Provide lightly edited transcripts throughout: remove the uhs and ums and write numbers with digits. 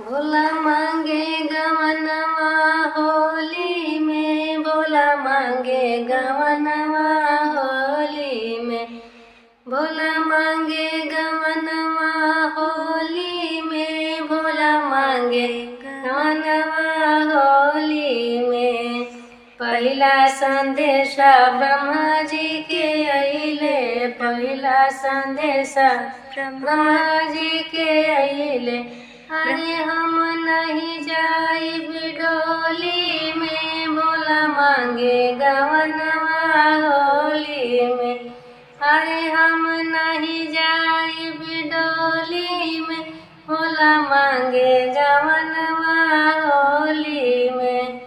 भोला मांगे गवनवा होली में, भोला मांगे गवनवा होली में, भोला मांगे गवनवा होली में, भोला मांगे गवनवा होली में। पहिला संदेशा ब्रह्मा जी के अइले, पहिला संदेशा ब्रह्मा जी के अइले। अरे हम नहीं जाइब डोली में, भोला मांगे गवनवा होली में। अरे हम नहीं जाइब डोली में, भोला मांगे गवनवा होली में।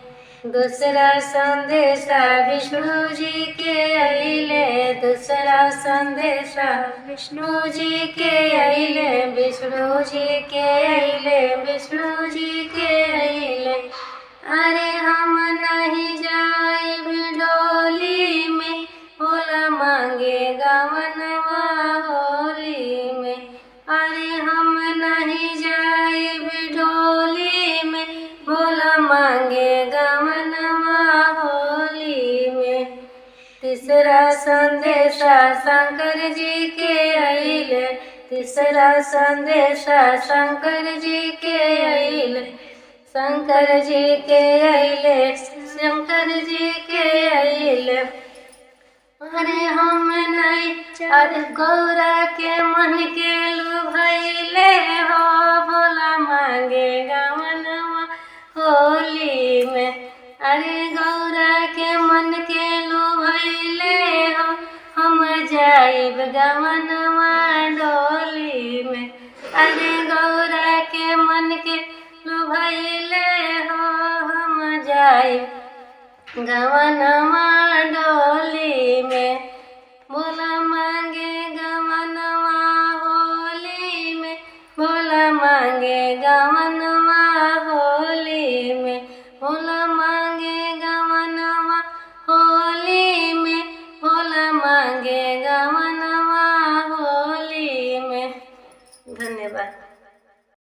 दूसरा संदेशा विष्णु जी के अइले, दूसरा संदेशा विष्णु जी के अइले, विष्णु जी के अइले, विष्णु जी के अइले। अरे हम नहीं जाइब डोली में, भोला मांगे गवनवा होली में। अरे हम नहीं जाइब डोली में, भोला मांगे गवनवा होली में। तीसरा संदेशा शंकर जी के अइले, तीसरा संदेशा शंकर जी के अइले, शंकर जी के अइले, शंकर जी के अइले। अरे हम नहीं, अरे गौरा के मन के लुभैले हो, भोला मांगे गवनवा होली में। अरे गौरा के मन के लुभैले हो, हम जाइब गवनवा डोली में। अरे गौरा के मन के लुभैले हो, हम जाइब गवनवा डोली में।